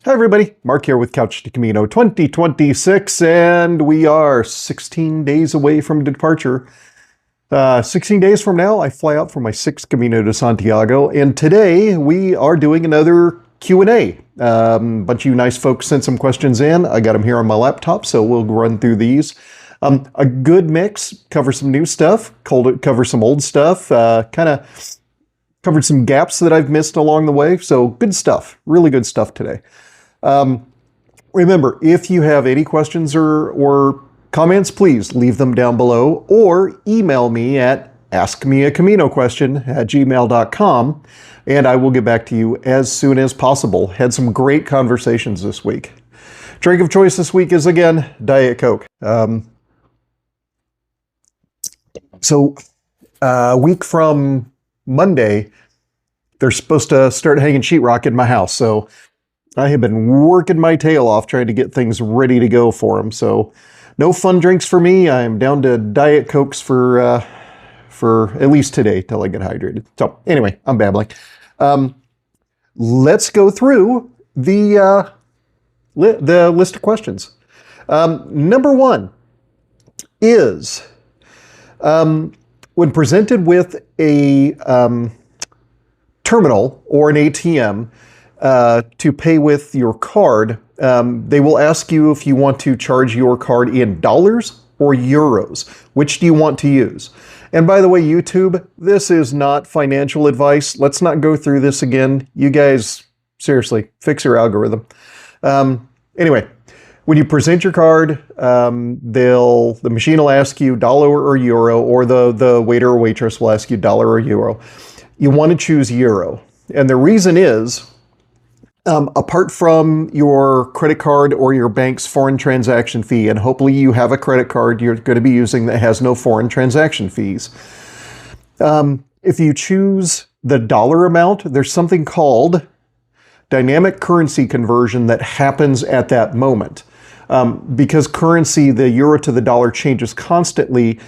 Hi everybody, Mark here with Couch to Camino 2026, and we are 16 days away from departure. 16 days from now, I fly out for my 6th Camino de Santiago, and today we are doing another Q&A. Bunch of you nice folks sent some questions in. I got them here on my laptop, so we'll run through these. A good mix, cover some new stuff, cover some old stuff, kind of covered some gaps that I've missed along the way, so good stuff, really good stuff today. Remember, if you have any questions or comments, please leave them down below or email me at askmeacaminoquestion@gmail.com and I will get back to you as soon as possible. Had some great conversations this week. Drink of choice this week is, again, Diet Coke. A week from Monday, they're supposed to start hanging sheetrock in my house, so I have been working my tail off trying to get things ready to go for them. So no fun drinks for me. I'm down to Diet Cokes for at least today till I get hydrated. So anyway, I'm babbling. Let's go through the list of questions. Number one is, when presented with a terminal or an ATM, to pay with your card, they will ask you if you want to charge your card in dollars or euros. Which do you want to use? And by the way, YouTube, this is not financial advice. Let's not go through this again. You guys, seriously, fix your algorithm. Anyway, when you present your card, the machine will ask you dollar or euro, or the waiter or waitress will ask you dollar or euro. You want to choose euro. And the reason is, apart from your credit card or your bank's foreign transaction fee, and hopefully you have a credit card you're going to be using that has no foreign transaction fees. If you choose the dollar amount, there's something called dynamic currency conversion that happens at that moment. Because currency, the euro to the dollar, changes constantly,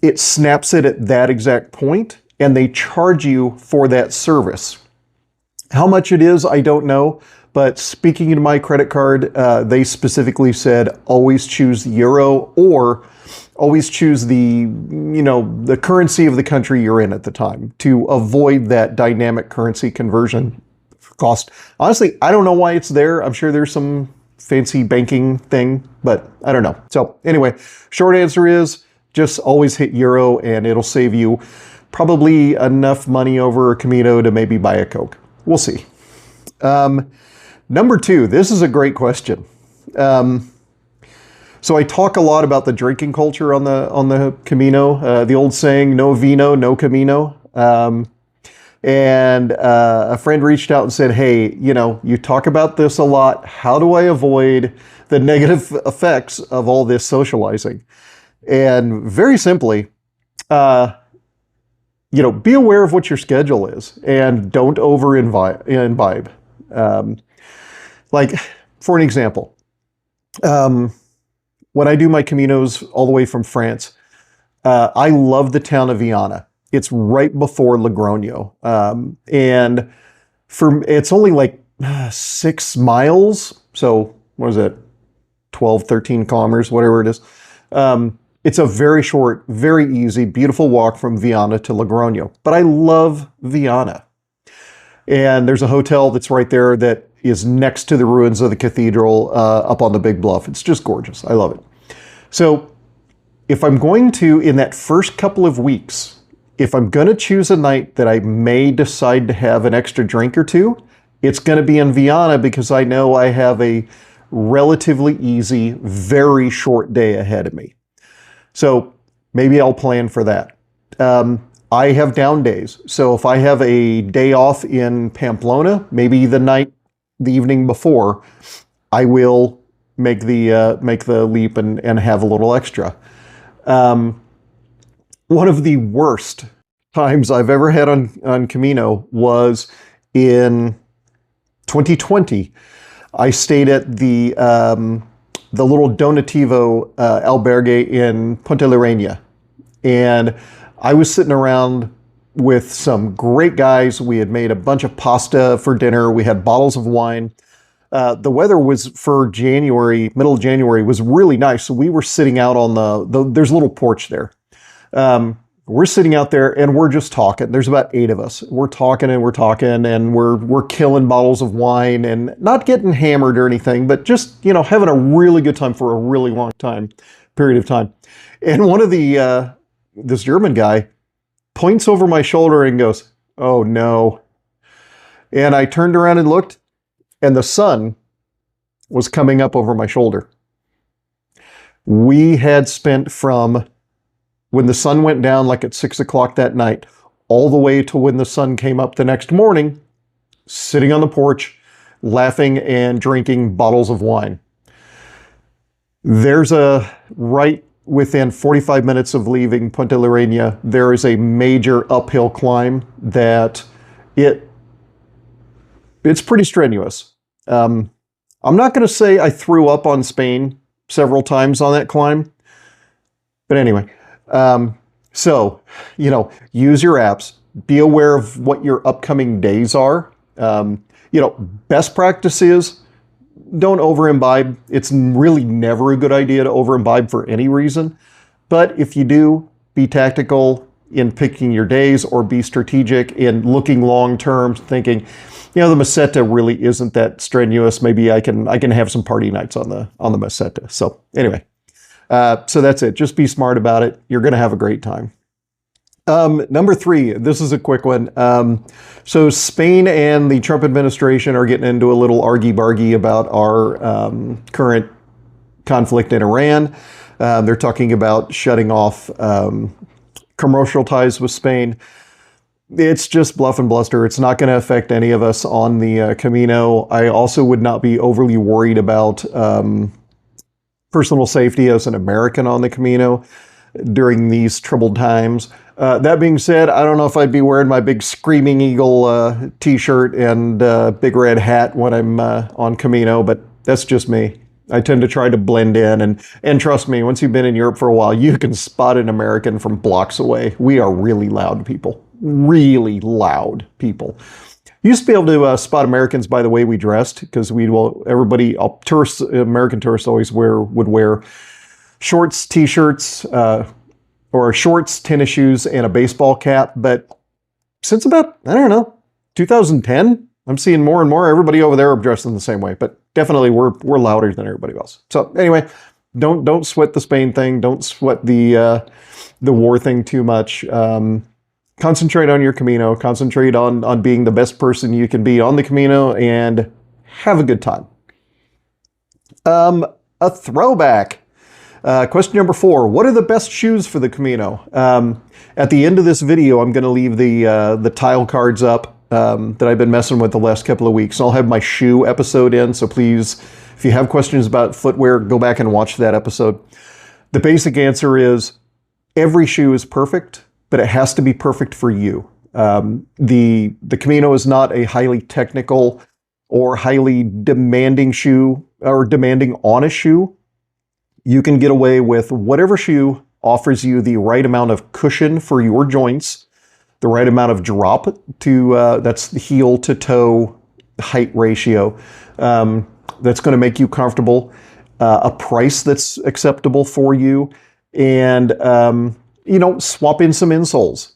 it snaps it at that exact point, and they charge you for that service. How much it is, I don't know, but speaking to my credit card, they specifically said always choose euro or always choose the currency of the country you're in at the time to avoid that dynamic currency conversion cost. Honestly, I don't know why it's there. I'm sure there's some fancy banking thing, but I don't know. So anyway, short answer is just always hit euro and it'll save you probably enough money over a Camino to maybe buy a Coke. We'll see. Number two, this is a great question. So I talk a lot about the drinking culture on the Camino, the old saying, no vino, no Camino. And a friend reached out and said, hey, you talk about this a lot. How do I avoid the negative effects of all this socializing? And very simply, be aware of what your schedule is and don't imbibe. Like, for an example, when I do my Caminos all the way from France, I love the town of Viana. It's right before Logroño. And it's only like 6 miles. So what is it? 12, 13 kilometers, whatever it is. It's a very short, very easy, beautiful walk from Viana to Logroño. But I love Viana. And there's a hotel that's right there that is next to the ruins of the cathedral up on the big bluff. It's just gorgeous. I love it. So if I'm going to, in that first couple of weeks, if I'm going to choose a night that I may decide to have an extra drink or two, it's going to be in Viana because I know I have a relatively easy, very short day ahead of me. So maybe I'll plan for that. I have down days. So if I have a day off in Pamplona, maybe the evening before, I will make the leap and have a little extra. One of the worst times I've ever had on Camino was in 2020. I stayed at the little Donativo albergue in Ponte la Reina. And I was sitting around with some great guys. We had made a bunch of pasta for dinner. We had bottles of wine. The weather was for January, middle of January, was really nice. So we were sitting out on there's a little porch there. We're sitting out there and we're just talking. There's about 8 of us. We're talking and we're talking and we're killing bottles of wine and not getting hammered or anything, but just, having a really good time for a really long period of time. And one of this German guy points over my shoulder and goes, "Oh no." And I turned around and looked, and the sun was coming up over my shoulder. We had spent from when the sun went down, like at 6 o'clock that night, all the way to when the sun came up the next morning, sitting on the porch, laughing and drinking bottles of wine. There's right within 45 minutes of leaving Punta Lorena, there is a major uphill climb that it's pretty strenuous. I'm not going to say I threw up on Spain several times on that climb, but anyway, so, use your apps, be aware of what your upcoming days are. Best practice is don't over imbibe. It's really never a good idea to over imbibe for any reason. But if you do, be tactical in picking your days or be strategic in looking long term, thinking, the Meseta really isn't that strenuous. Maybe I can have some party nights on the Meseta. So anyway, so that's it. Just be smart about it. You're going to have a great time. Number 3, this is a quick one. So Spain and the Trump administration are getting into a little argy-bargy about our current conflict in Iran. They're talking about shutting off commercial ties with Spain. It's just bluff and bluster. It's not going to affect any of us on the Camino. I also would not be overly worried about personal safety as an American on the Camino during these troubled times. That being said, I don't know if I'd be wearing my big Screaming Eagle t-shirt and big red hat when I'm on Camino, but that's just me. I tend to try to blend in, and trust me, once you've been in Europe for a while, you can spot an American from blocks away. We are really loud people. Really loud people. Used to be able to spot Americans by the way we dressed, because American tourists always would wear shorts, t-shirts, or shorts, tennis shoes, and a baseball cap. But since about, 2010, I'm seeing more and more everybody over there are dressed in the same way. But definitely we're louder than everybody else. So anyway, don't sweat the Spain thing. Don't sweat the war thing too much. Concentrate on your Camino. Concentrate on being the best person you can be on the Camino and have a good time. A throwback. Question number 4. What are the best shoes for the Camino? At the end of this video, I'm going to leave the tile cards up that I've been messing with the last couple of weeks. I'll have my shoe episode in, so please, if you have questions about footwear, go back and watch that episode. The basic answer is every shoe is perfect, but it has to be perfect for you. The Camino is not a highly technical or highly demanding shoe or demanding on a shoe. You can get away with whatever shoe offers you the right amount of cushion for your joints, the right amount of drop to, that's the heel to toe height ratio. That's going to make you comfortable, a price that's acceptable for you, and, swap in some insoles.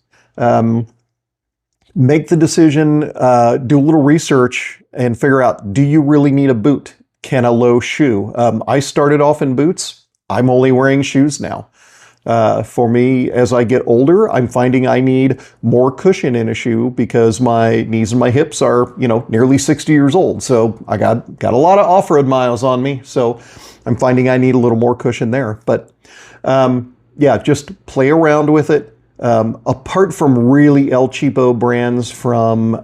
Make the decision, do a little research and figure out, do you really need a boot? Can a low shoe? I started off in boots. I'm only wearing shoes now. For me, as I get older, I'm finding I need more cushion in a shoe because my knees and my hips are, nearly 60 years old. So I got a lot of off-road miles on me. So I'm finding I need a little more cushion there. But yeah, just play around with it. Apart from really El Cheapo brands from,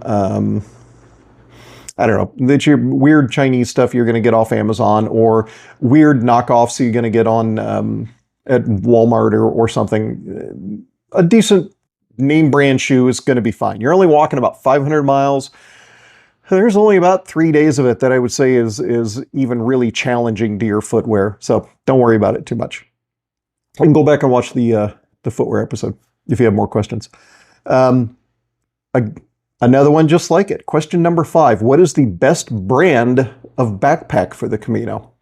I don't know, that's your weird Chinese stuff you're going to get off Amazon, or weird knockoffs you're going to get on at Walmart or something. A decent name brand shoe is going to be fine. You're only walking about 500 miles. There's only about 3 days of it that I would say is even really challenging to your footwear. So don't worry about it too much. You can go back and watch the footwear episode if you have more questions. Another one just like it. Question number 5. What is the best brand of backpack for the Camino?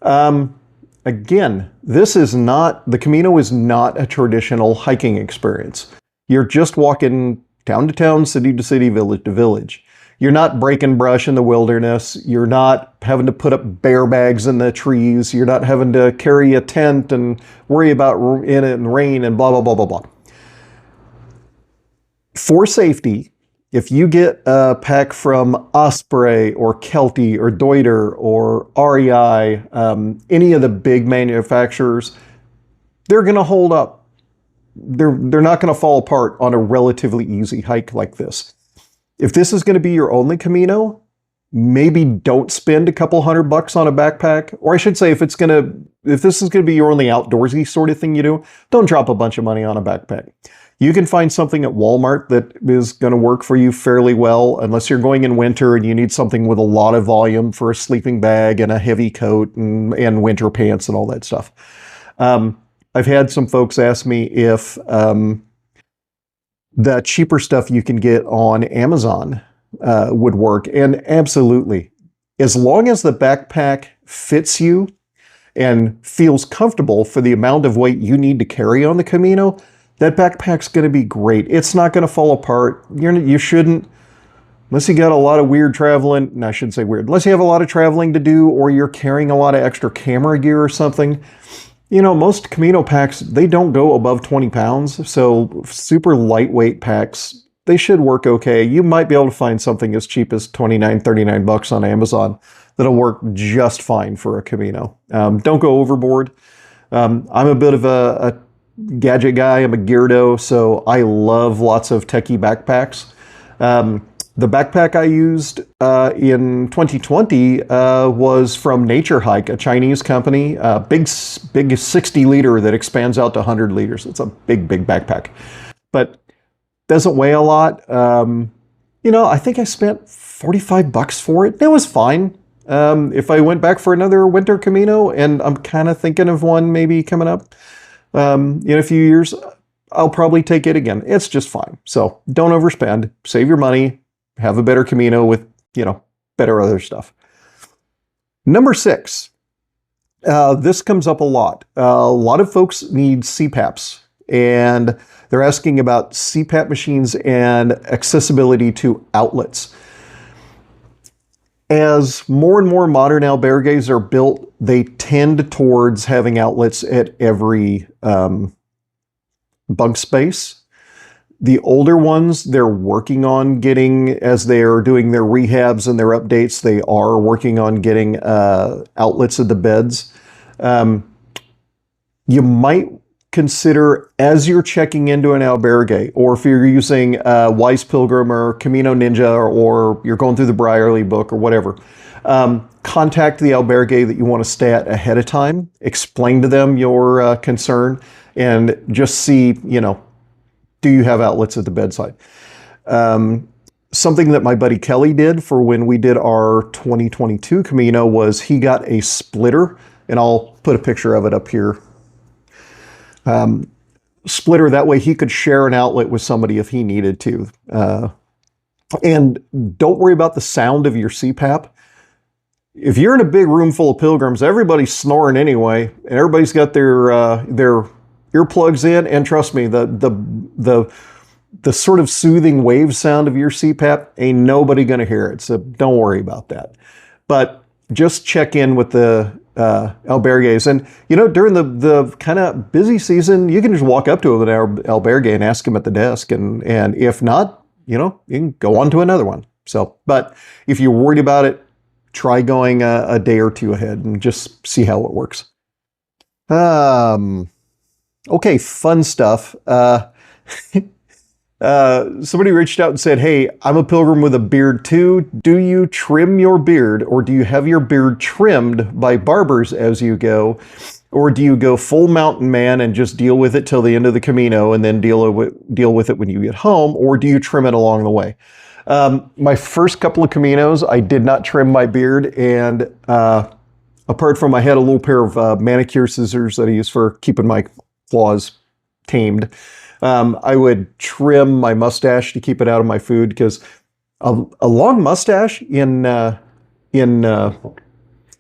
Again, the Camino is not a traditional hiking experience. You're just walking town to town, city to city, village to village. You're not breaking brush in the wilderness. You're not having to put up bear bags in the trees. You're not having to carry a tent and worry about in it and rain and blah, blah, blah, blah, blah. For safety, if you get a pack from Osprey or Kelty or Deuter or REI, any of the big manufacturers, they're going to hold up. They're not going to fall apart on a relatively easy hike like this. If this is going to be your only Camino, maybe don't spend a couple $100 on a backpack. Or I should say, if this is going to be your only outdoorsy sort of thing you do, don't drop a bunch of money on a backpack. You can find something at Walmart that is going to work for you fairly well, unless you're going in winter and you need something with a lot of volume for a sleeping bag and a heavy coat and winter pants and all that stuff. I've had some folks ask me if the cheaper stuff you can get on Amazon would work, and absolutely. As long as the backpack fits you and feels comfortable for the amount of weight you need to carry on the Camino, that backpack's going to be great. It's not going to fall apart. You shouldn't, unless you got a lot of weird traveling, and I shouldn't say weird, unless you have a lot of traveling to do or you're carrying a lot of extra camera gear or something. You know, most Camino packs, they don't go above 20 pounds. So super lightweight packs, they should work okay. You might be able to find something as cheap as $29, $39 on Amazon that'll work just fine for a Camino. Don't go overboard. I'm a bit of a gadget guy. I'm a geardo, so I love lots of techie backpacks. The backpack I used in 2020 was from Nature Hike, a Chinese company, big 60 liter that expands out to 100 liters. It's a big backpack, but doesn't weigh a lot. You know, I think I spent $45 for it. It was fine. If I went back for another winter Camino, and I'm kind of thinking of one maybe coming up in a few years, I'll probably take it again. It's just fine. So don't overspend, save your money, have a better Camino with, better other stuff. Number 6, this comes up a lot. A lot of folks need CPAPs, and they're asking about CPAP machines and accessibility to outlets. As more and more modern albergues are built, they tend towards having outlets at every bunk space. The older ones, they're working on getting, as they're doing their rehabs and their updates, they are working on getting outlets at the beds. You might consider, as you're checking into an albergue, or if you're using Wise Pilgrim or Camino Ninja, or you're going through the Brierley book or whatever, contact the albergue that you want to stay at ahead of time, explain to them your concern, and just see, do you have outlets at the bedside? Something that my buddy Kelly did for when we did our 2022 Camino was he got a splitter, and I'll put a picture of it up here. Splitter, that way he could share an outlet with somebody if he needed to. And don't worry about the sound of your CPAP. If you're in a big room full of pilgrims, everybody's snoring anyway, and everybody's got their earplugs in, and trust me, the sort of soothing wave sound of your CPAP, ain't nobody gonna hear it, so don't worry about that. But just check in with the albergues, and during the kind of busy season, you can just walk up to an albergue and ask them at the desk, and if not, you can go on to another one. So, but if you're worried about it, try going a day or two ahead and just see how it works. Okay, fun stuff. Somebody reached out and said, hey, I'm a pilgrim with a beard too. Do you trim your beard, or do you have your beard trimmed by barbers as you go? Or do you go full mountain man and just deal with it till the end of the Camino and then deal with it when you get home? Or do you trim it along the way? My first couple of Caminos, I did not trim my beard, and apart from I had a little pair of manicure scissors that I use for keeping my claws tamed. I would trim my mustache to keep it out of my food because a long mustache in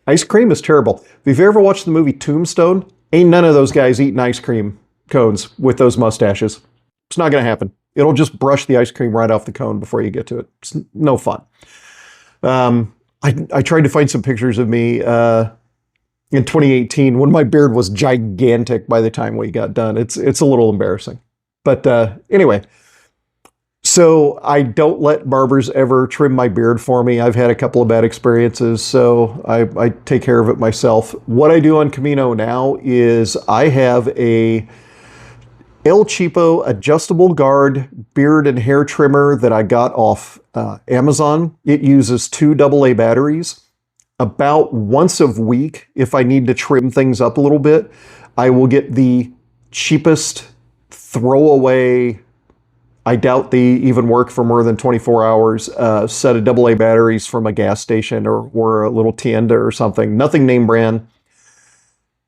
ice cream is terrible. If you've ever watched the movie Tombstone, ain't none of those guys eating ice cream cones with those mustaches. It's not going to happen. It'll just brush the ice cream right off the cone before you get to it. It's no fun. I tried to find some pictures of me in 2018 when my beard was gigantic by the time we got done. It's a little embarrassing. But anyway, so I don't let barbers ever trim my beard for me. I've had a couple of bad experiences, so I take care of it myself. What I do on Camino now is I have a El Cheapo adjustable guard beard and hair trimmer that I got off Amazon. It uses 2 AA batteries. About once a week, if I need to trim things up a little bit, I will get the cheapest throwaway, I doubt they even work for more than 24 hours, set of AA batteries from a gas station or a little tienda or something. Nothing name brand.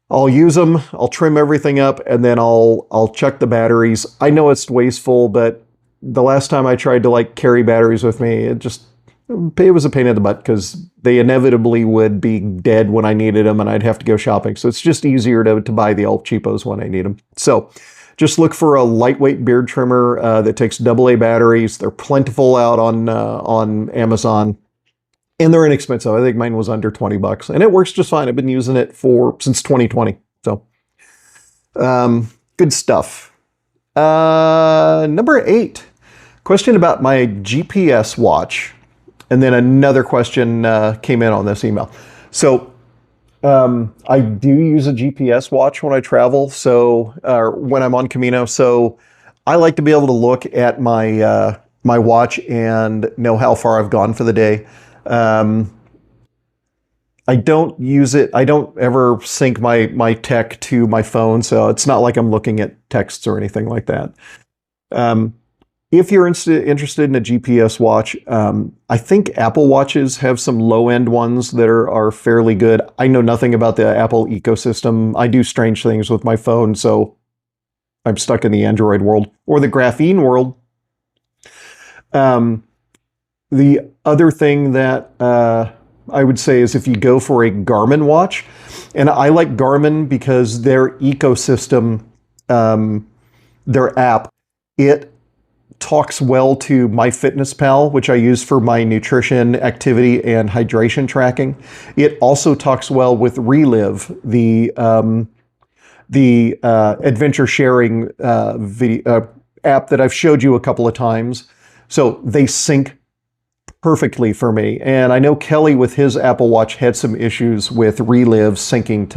I'll use them, I'll trim everything up, and then I'll check the batteries. I know it's wasteful, but the last time I tried to like carry batteries with me, it was a pain in the butt because they inevitably would be dead when I needed them and I'd have to go shopping. So it's just easier to buy the El Cheapos when I need them. So just look for a lightweight beard trimmer that takes AA batteries. They're plentiful out on Amazon. And they're inexpensive. I think mine was under 20 bucks. And it works just fine. I've been using it since 2020. So, good stuff. Number 8. Question about my GPS watch. And then another question came in on this email. So, I do use a GPS watch when I travel. So, when I'm on Camino. So, I like to be able to look at my watch and know how far I've gone for the day. I don't use it. I don't ever sync my tech to my phone, so it's not like I'm looking at texts or anything like that. If you're interested in a GPS watch, I think Apple Watches have some low-end ones that are fairly good. I know nothing about the Apple ecosystem. I do strange things with my phone, so I'm stuck in the Android world or the graphene world. The other thing that I would say is if you go for a Garmin watch, and I like Garmin because their ecosystem, their app, it talks well to MyFitnessPal, which I use for my nutrition, activity, and hydration tracking. It also talks well with Relive, the adventure sharing video app that I've showed you a couple of times. So they sync perfectly for me. And I know Kelly with his Apple Watch had some issues with Relive syncing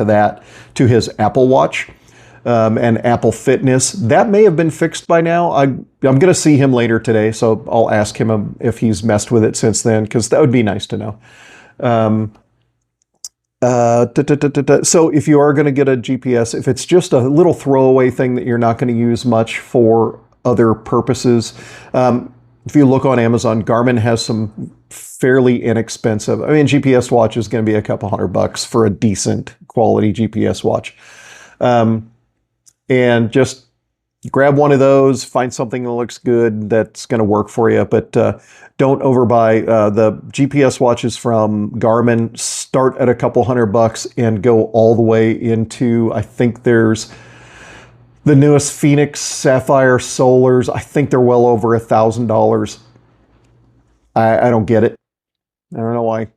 to his Apple Watch and Apple Fitness. That may have been fixed by now. I'm going to see him later today, so I'll ask him if he's messed with it since then, because that would be nice to know. So if you are going to get a GPS, if it's just a little throwaway thing that you're not going to use much for other purposes, if you look on Amazon, Garmin has some fairly inexpensive. I mean, GPS watch is going to be a couple $100 for a decent quality GPS watch. And just grab one of those, find something that looks good that's going to work for you, but don't overbuy. The GPS watches from Garmin start at a couple $100 and go all the way into, I think there's the newest Phoenix Sapphire Solars. I think they're well over $1,000. I don't get it. I don't know why.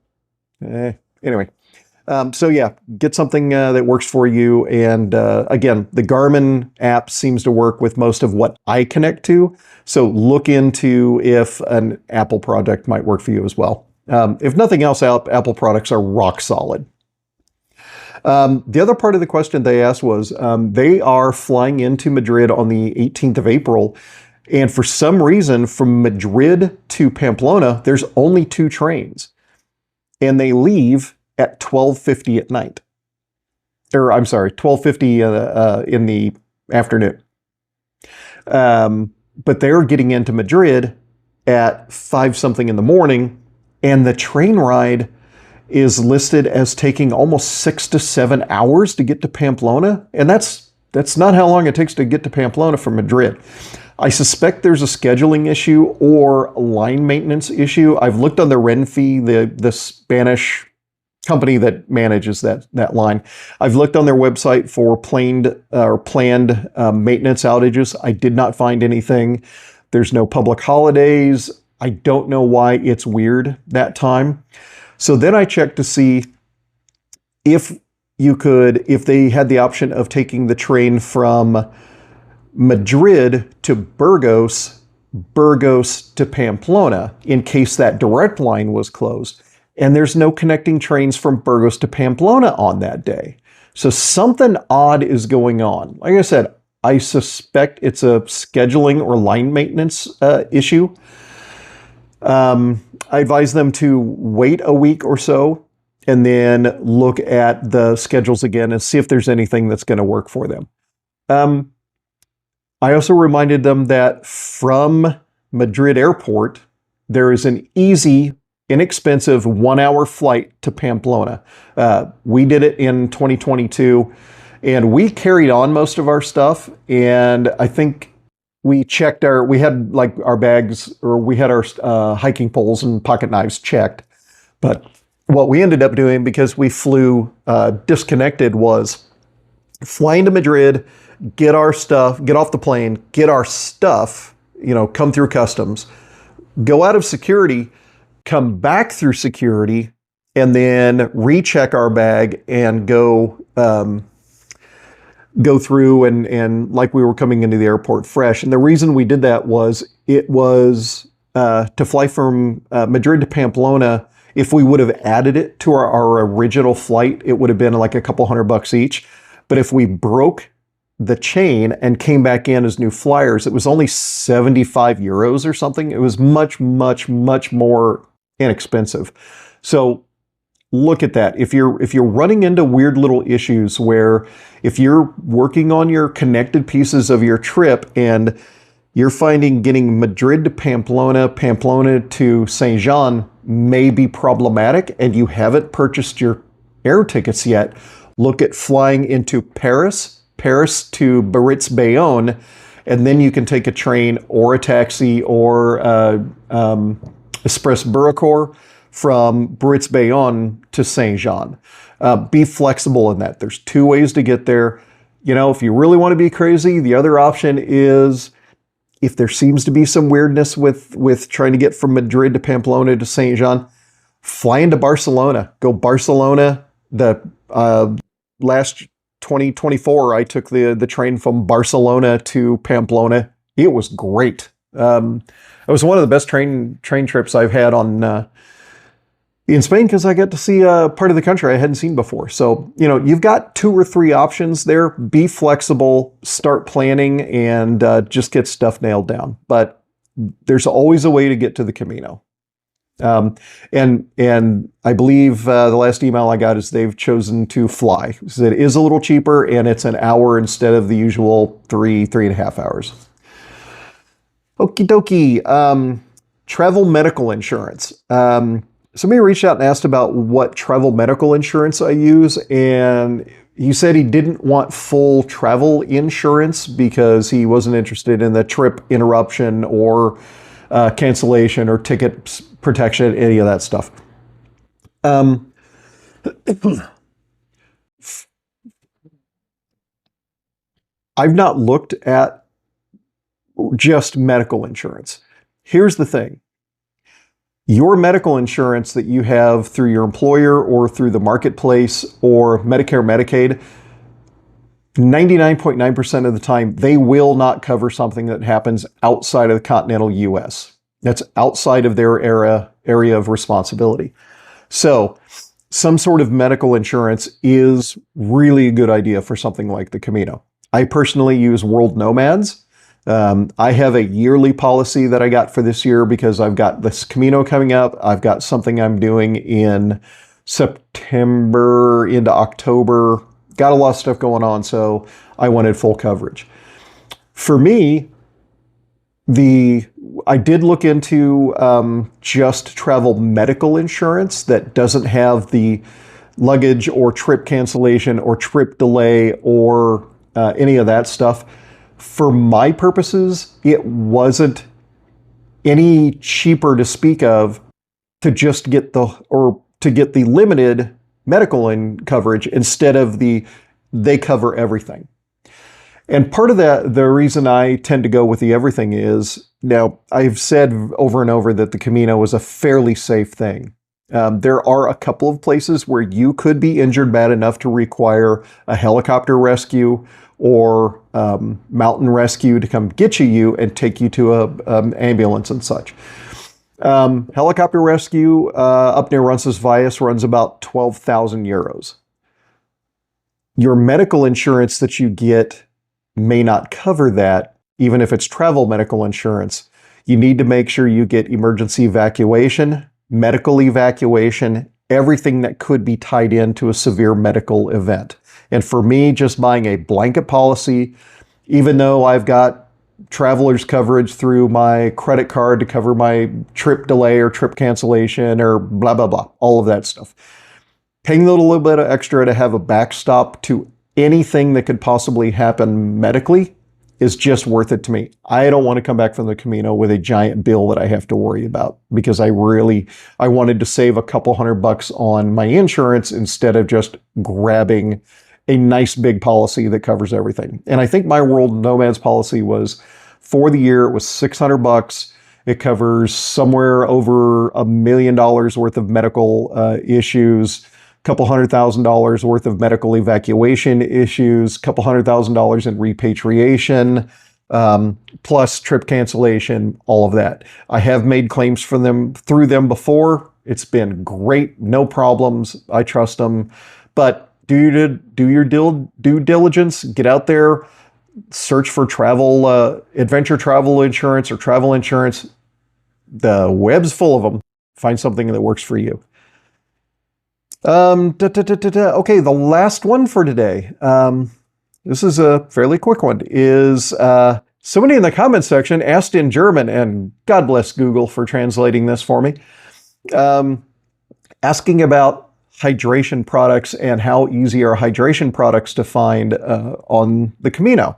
Anyway, so yeah, get something that works for you. And again, the Garmin app seems to work with most of what I connect to. So look into if an Apple product might work for you as well. If nothing else, Apple products are rock solid. The other part of the question they asked was, they are flying into Madrid on the 18th of April. And for some reason, from Madrid to Pamplona, there's only 2 trains. And they leave at 12:50 at night. Or, I'm sorry, 12:50 in the afternoon. But they're getting into Madrid at 5-something in the morning. And the train ride is listed as taking almost 6 to 7 hours to get to Pamplona. And that's That's not how long it takes to get to Pamplona from Madrid. I suspect there's a scheduling issue or a line maintenance issue. I've looked on the Renfe, the Spanish company that manages that line. I've looked on their website for planned maintenance outages. I did not find anything. There's no public holidays. I don't know why it's weird that time. So then I checked to see if they had the option of taking the train from Madrid to Burgos, Burgos to Pamplona, in case that direct line was closed. And there's no connecting trains from Burgos to Pamplona on that day. So something odd is going on. Like I said, I suspect it's a scheduling or line maintenance issue. I advise them to wait a week or so and then look at the schedules again and see if there's anything that's going to work for them. I also reminded them that from Madrid Airport, there is an easy, inexpensive 1-hour flight to Pamplona. We did it in 2022, and we carried on most of our stuff. And I think we checked we had like our bags, or we had our hiking poles and pocket knives checked. But what we ended up doing, because we flew disconnected, was flying to Madrid, get our stuff, get off the plane, get our stuff, come through customs, go out of security, come back through security, and then recheck our bag and go through and like we were coming into the airport fresh. And the reason we did that was it was to fly from Madrid to Pamplona. If we would have added it to our original flight, it would have been like a couple $100 each. But if we broke the chain and came back in as new flyers, it was only 75 euros or something. It was much, much, much more inexpensive. So look at that. If you're running into weird little issues where if you're working on your connected pieces of your trip and you're finding getting Madrid to Pamplona, Pamplona to Saint Jean may be problematic and you haven't purchased your air tickets yet, look at flying into Paris to Biarritz-Bayonne, and then you can take a train or a taxi or Express Buracore from Biarritz-Bayonne to Saint-Jean. Be flexible in that. There's 2 ways to get there. If you really want to be crazy, the other option is, if there seems to be some weirdness with trying to get from Madrid to Pamplona to Saint-Jean, fly into Barcelona. Go Barcelona. The last 2024, I took the train from Barcelona to Pamplona. It was great. It was one of the best train trips I've had in Spain, because I got to see a part of the country I hadn't seen before. So, you've got 2 or 3 options there. Be flexible, start planning, and just get stuff nailed down. But there's always a way to get to the Camino. And I believe the last email I got is they've chosen to fly. So it is a little cheaper, and it's an hour instead of the usual 3.5 hours. Okie dokie. Travel medical insurance. Somebody reached out and asked about what travel medical insurance I use, and he said he didn't want full travel insurance because he wasn't interested in the trip interruption or cancellation or ticket protection, any of that stuff. I've not looked at just medical insurance. Here's the thing. Your medical insurance that you have through your employer or through the marketplace or Medicare, Medicaid, 99.9% of the time, they will not cover something that happens outside of the continental US. That's outside of their area of responsibility. So some sort of medical insurance is really a good idea for something like the Camino. I personally use World Nomads. I have a yearly policy that I got for this year because I've got this Camino coming up. I've got something I'm doing in September into October. Got a lot of stuff going on, so I wanted full coverage. For me, I did look into just travel medical insurance that doesn't have the luggage or trip cancellation or trip delay or any of that stuff. For my purposes, it wasn't any cheaper to speak of to just get the limited medical coverage instead of they cover everything. And part of that, the reason I tend to go with the everything is, now I've said over and over that the Camino is a fairly safe thing. There are a couple of places where you could be injured bad enough to require a helicopter rescue or mountain rescue to come get you and take you to an ambulance and such. Helicopter rescue up near Roncesvalles runs about 12,000 euros. Your medical insurance that you get may not cover that, even if it's travel medical insurance. You need to make sure you get emergency evacuation, medical evacuation, everything that could be tied into a severe medical event. And for me, just buying a blanket policy, even though I've got traveler's coverage through my credit card to cover my trip delay or trip cancellation or blah, blah, blah, all of that stuff. Paying a little bit of extra to have a backstop to anything that could possibly happen medically is just worth it to me. I don't want to come back from the Camino with a giant bill that I have to worry about, because I wanted to save a couple $100 on my insurance instead of just grabbing a nice big policy that covers everything. And I think my World Nomads policy was, for the year, it was $600. It covers somewhere over $1 million worth of medical issues, couple $100,000 worth of medical evacuation issues, couple $100,000 in repatriation, plus trip cancellation, all of that. I have made claims for them through them before. It's been great, no problems. I trust them. But do your due diligence. Get out there, search for adventure travel insurance or travel insurance. The web's full of them. Find something that works for you. Okay, the last one for today. This is a fairly quick one. Is somebody in the comments section asked in German, and God bless Google for translating this for me, asking about hydration products and how easy are hydration products to find on the Camino.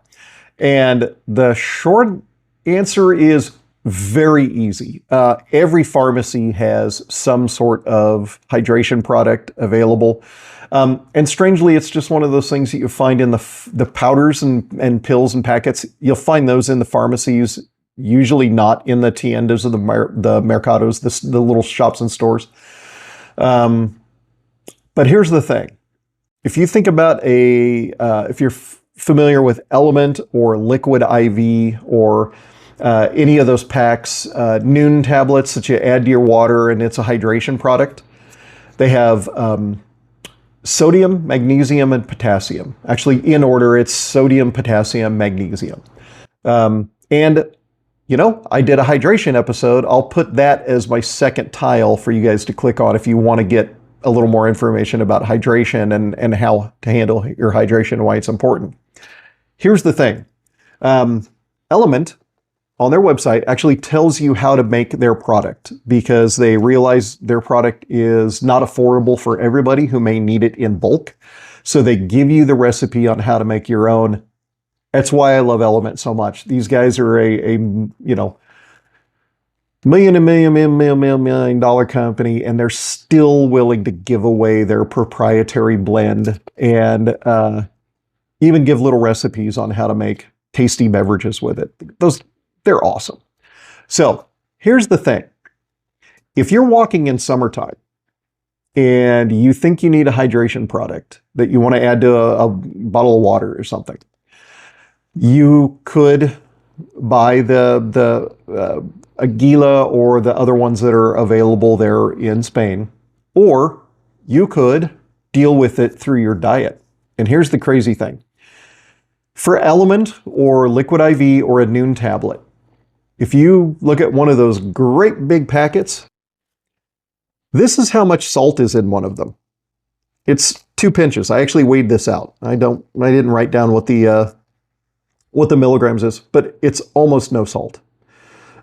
And the short answer is very easy. Every pharmacy has some sort of hydration product available. And strangely, it's just one of those things that you find in the powders and pills and packets. You'll find those in the pharmacies, usually not in the tiendas or the mercados, the little shops and stores. But here's the thing. If you think about if you're familiar with Element or Liquid IV or any of those packs, Noon tablets that you add to your water, and it's a hydration product. They have sodium, magnesium, and potassium. Actually, in order, it's sodium, potassium, magnesium. And, I did a hydration episode. I'll put that as my second tile for you guys to click on if you want to get a little more information about hydration and how to handle your hydration and why it's important. Here's the thing. Element on their website actually tells you how to make their product, because they realize their product is not affordable for everybody who may need it in bulk. So they give you the recipe on how to make your own. That's why I love Element so much. These guys are a million dollar company, and they're still willing to give away their proprietary blend and even give little recipes on how to make tasty beverages with it. They're awesome. So here's the thing. If you're walking in summertime and you think you need a hydration product that you want to add to a bottle of water or something, you could buy the Aguila or the other ones that are available there in Spain, or you could deal with it through your diet. And here's the crazy thing. For Element or Liquid IV or a Noon tablet, if you look at one of those great big packets, this is how much salt is in one of them. It's 2 pinches. I actually weighed this out. I didn't write down what the milligrams is, but it's almost no salt.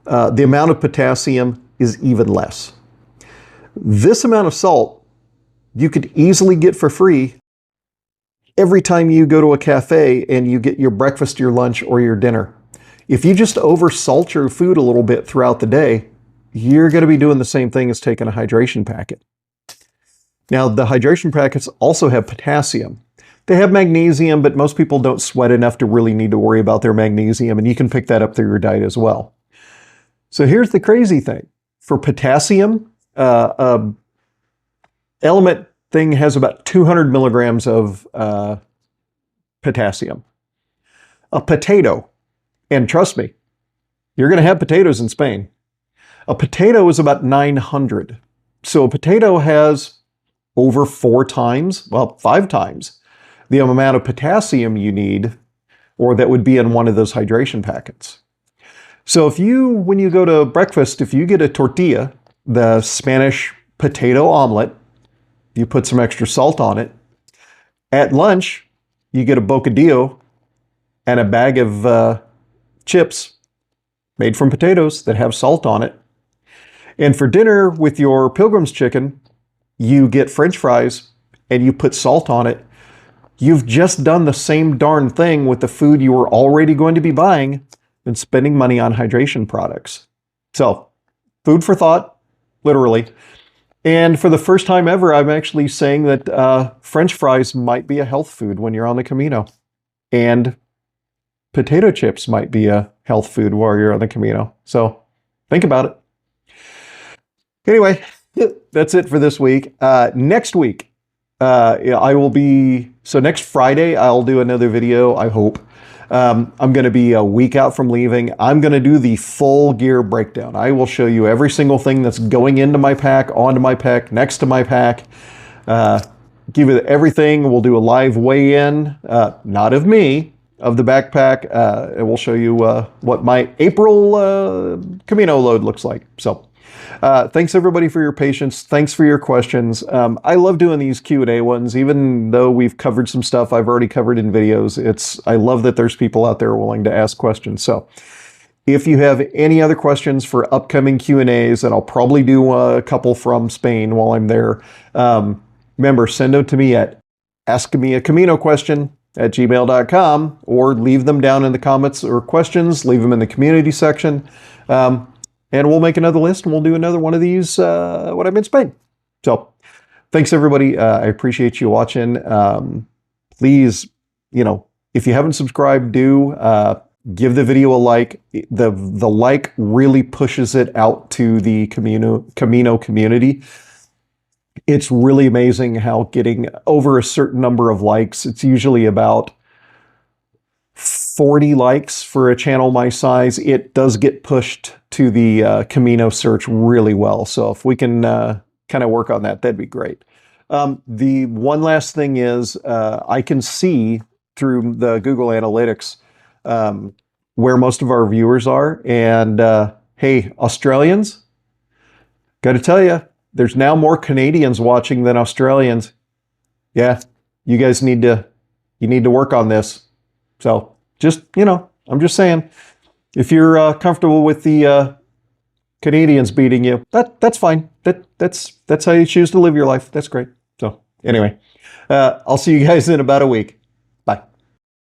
The amount of potassium is even less. This amount of salt you could easily get for free every time you go to a cafe and you get your breakfast, your lunch, or your dinner. If you just oversalt your food a little bit throughout the day, you're going to be doing the same thing as taking a hydration packet. Now, the hydration packets also have potassium. They have magnesium, but most people don't sweat enough to really need to worry about their magnesium, and you can pick that up through your diet as well. So here's the crazy thing. For potassium, element thing has about 200 milligrams of potassium. A potato, and trust me, you're going to have potatoes in Spain. A potato is about 900. So a potato has over 4 times, well, 5 times the amount of potassium you need, or that would be in one of those hydration packets. So if you, when you go to breakfast, if you get a tortilla, the Spanish potato omelet, you put some extra salt on it. At lunch, you get a bocadillo and a bag of chips made from potatoes that have salt on it. And for dinner with your pilgrim's chicken, you get French fries and you put salt on it. You've just done the same darn thing with the food you were already going to be buying and spending money on hydration products. So, food for thought, literally. And for the first time ever, I'm actually saying that French fries might be a health food when you're on the Camino. And potato chips might be a health food while you're on the Camino. So, think about it. Anyway, that's it for this week. Next week, I will be, so next Friday, I'll do another video, I hope. I'm going to be a week out from leaving. I'm going to do the full gear breakdown. I will show you every single thing that's going into my pack, onto my pack, next to my pack. Give it everything. We'll do a live weigh-in, not of me, of the backpack. And we'll show you what my April Camino load looks like. So. Thanks everybody for your patience. Thanks for your questions. I love doing these Q&A ones, even though we've covered some stuff I've already covered in videos. I love that there's people out there willing to ask questions. So if you have any other questions for upcoming Q&As, and I'll probably do a couple from Spain while I'm there, remember, send them to me at askmeacaminoquestion@gmail.com, or leave them down in the comments or questions, leave them in the community section. And we'll make another list and we'll do another one of these when I'm in Spain. So thanks everybody. I appreciate you watching. Please, if you haven't subscribed, do give the video a like. The like really pushes it out to the Camino community. It's really amazing how getting over a certain number of likes, it's usually about 40 likes for a channel my size, it does get pushed to the Camino search really well. So if we can kind of work on that, that'd be great. The one last thing is I can see through the Google Analytics where most of our viewers are. And hey, Australians, got to tell you, there's now more Canadians watching than Australians. Yeah, you guys need to work on this. So just, I'm just saying, if you're comfortable with the Canadians beating you, that's fine. That's how you choose to live your life. That's great. So anyway, I'll see you guys in about a week.